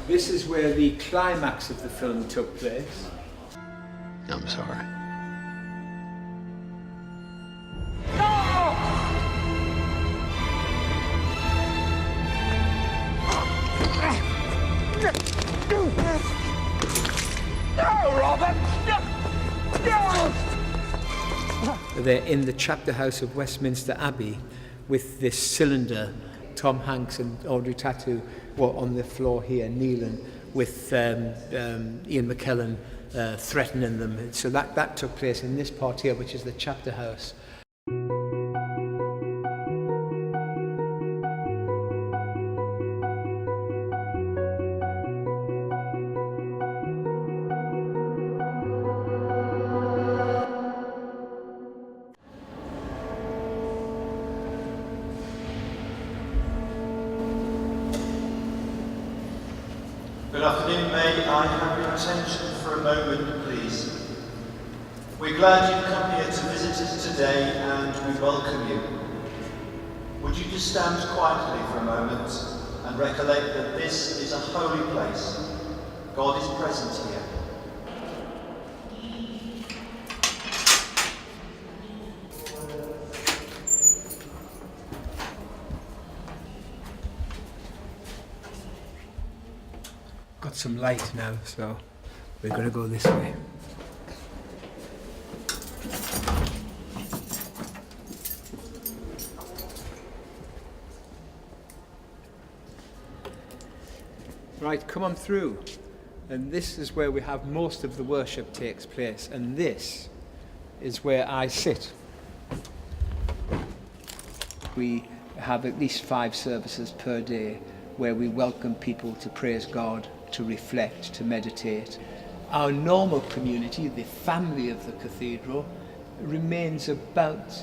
This is where the climax of the film took place. I'm sorry. No, Robert! No! They're in the chapter house of Westminster Abbey with this cylinder. Tom Hanks and Audrey Tautou were on the floor here, kneeling, with Ian McKellen threatening them. So that took place in this part here, which is the chapter house. Good afternoon. May I have your attention for a moment, please? We're glad you've come here to visit us today and we welcome you. Would you just stand quietly for a moment and recollect that this is a holy place. God is present here. Got some light now, so we're going to go this way. Right, come on through. And this is where we have most of the worship takes place, and this is where I sit. We have at least 5 services per day where we welcome people to praise God, to reflect, to meditate. Our normal community, the family of the cathedral, remains about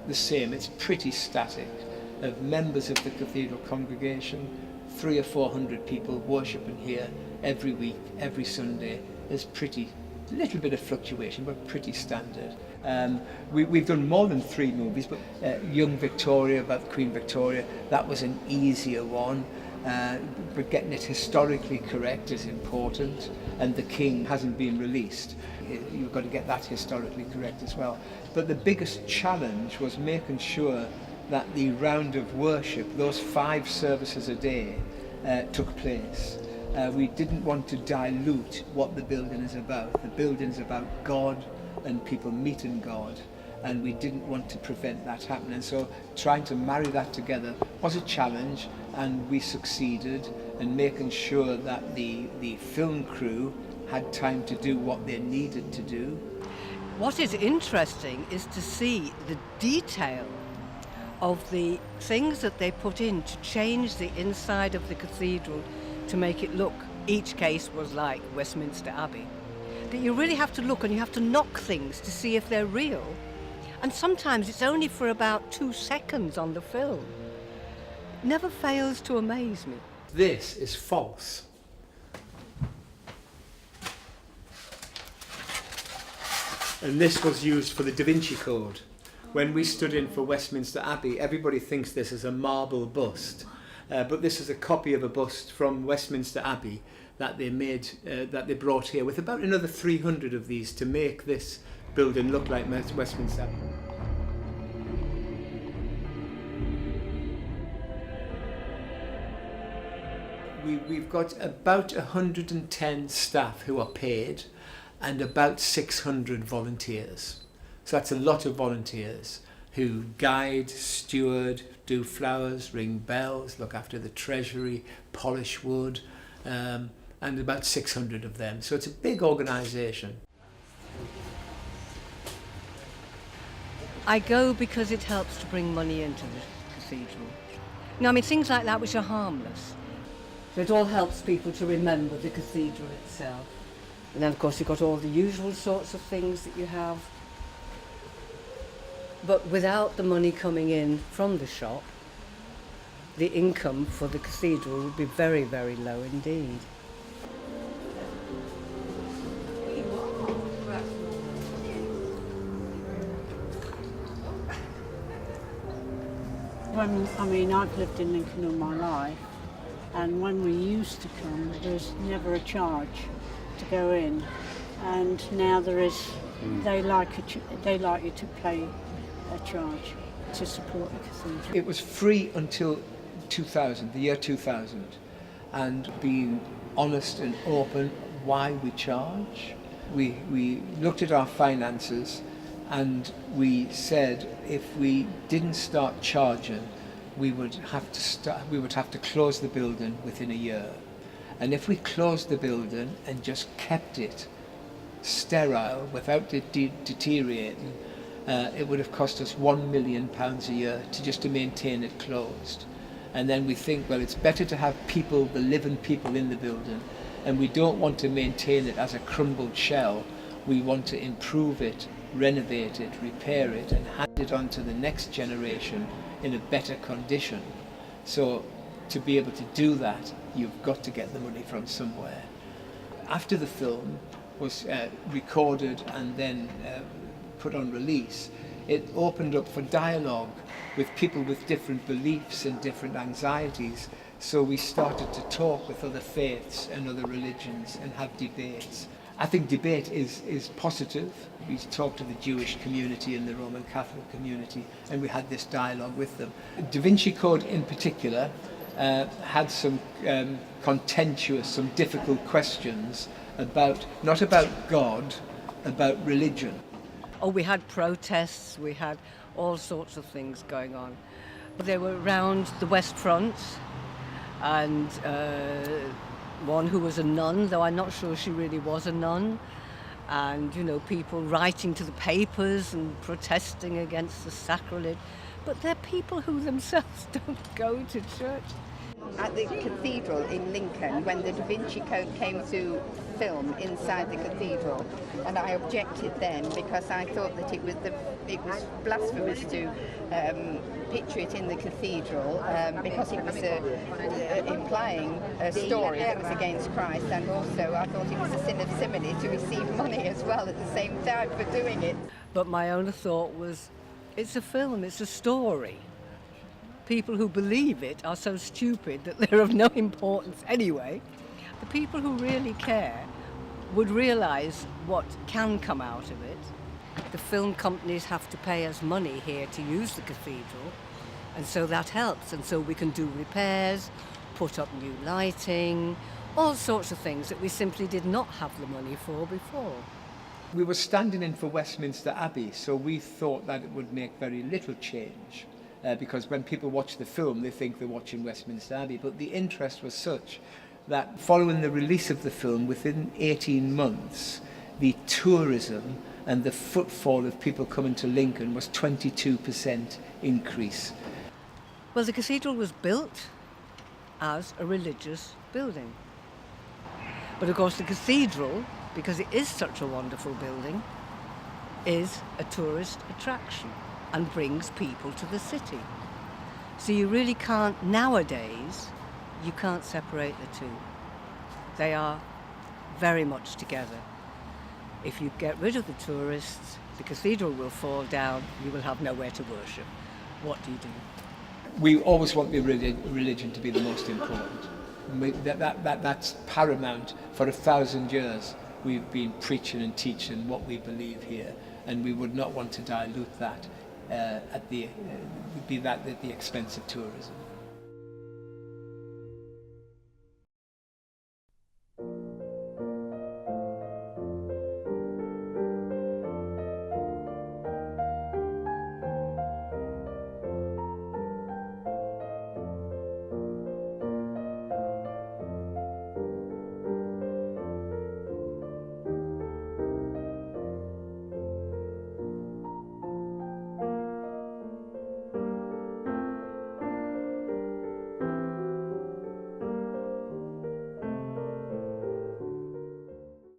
the same. It's pretty static. Of members of the cathedral congregation, 300 or 400 people worshipping here every week, every Sunday. There's a little bit of fluctuation, but pretty standard. We've done more than 3 movies, but Young Victoria, about Queen Victoria, that was an easier one. But getting it historically correct is important, and The King hasn't been released. You've got to get that historically correct as well. But the biggest challenge was making sure that the round of worship, those 5 services a day, took place. We didn't want to dilute what the building is about. The building is about God and people meeting God, and we didn't want to prevent that happening. So trying to marry that together was a challenge, and we succeeded in making sure that the film crew had time to do what they needed to do. What is interesting is to see the detail of the things that they put in to change the inside of the cathedral to make it look, each case was like Westminster Abbey. That you really have to look and you have to knock things to see if they're real. And sometimes it's only for about 2 seconds on the film. Never fails to amaze me. This is false. And this was used for the Da Vinci Code. When we stood in for Westminster Abbey, everybody thinks this is a marble bust, but this is a copy of a bust from Westminster Abbey that they made, that they brought here, with about another 300 of these to make this building look like Westminster Abbey. We've got about 110 staff who are paid and about 600 volunteers. So that's a lot of volunteers who guide, steward, do flowers, ring bells, look after the treasury, polish wood, and about 600 of them. So it's a big organisation. I go because it helps to bring money into the cathedral. Now, I mean, things like that which are harmless. So it all helps people to remember the cathedral itself. And then, of course, you've got all the usual sorts of things that you have. But without the money coming in from the shop, the income for the cathedral would be very, very low indeed. I mean, I've lived in Lincoln all my life, And when we used to come, there was never a charge to go in, and now there is. They like you to pay a charge to support the cathedral. It was free until 2000, the year 2000, and being honest and open why we charge. We looked at our finances and we said if we didn't start charging, we would have to close the building within a year. And if we closed the building and just kept it sterile without it deteriorating, it would have cost us £1 million a year to maintain it closed. And then we think, well, it's better to have people, the living people in the building, and we don't want to maintain it as a crumbled shell. We want to improve it, renovate it, repair it, and hand it on to the next generation in a better condition. So to be able to do that, you've got to get the money from somewhere. After the film was recorded and then put on release, it opened up for dialogue with people with different beliefs and different anxieties. So we started to talk with other faiths and other religions and have debates. I think debate is positive. We talked to the Jewish community and the Roman Catholic community, and we had this dialogue with them. Da Vinci Code in particular had some contentious, some difficult questions not about God, about religion. Oh, we had protests, we had all sorts of things going on. They were around the West Front, and one who was a nun, though I'm not sure she really was a nun, and, people writing to the papers and protesting against the sacrilege. But they're people who themselves don't go to church. At the cathedral in Lincoln, when the Da Vinci Code came to film inside the cathedral, and I objected then because I thought that it was blasphemous to picture it in the cathedral because it was implying a story that was against Christ, and also I thought it was a sin of simony to receive money as well at the same time for doing it. But my own thought was, it's a film, it's a story. People who believe it are so stupid that they're of no importance anyway. The people who really care would realise what can come out of it. The film companies have to pay us money here to use the cathedral, and so that helps. And so we can do repairs, put up new lighting, all sorts of things that we simply did not have the money for before. We were standing in for Westminster Abbey, so we thought that it would make very little change. Because when people watch the film, they think they're watching Westminster Abbey. But the interest was such that following the release of the film, within 18 months, the tourism and the footfall of people coming to Lincoln was 22% increase. Well, the cathedral was built as a religious building. But of course the cathedral, because it is such a wonderful building, is a tourist attraction and brings people to the city. So you really can't, nowadays, you can't separate the two. They are very much together. If you get rid of the tourists, the cathedral will fall down, you will have nowhere to worship. What do you do? We always want the religion to be the most important. That's paramount. For 1,000 years we've been preaching and teaching what we believe here, and we would not want to dilute that at the expense of tourism.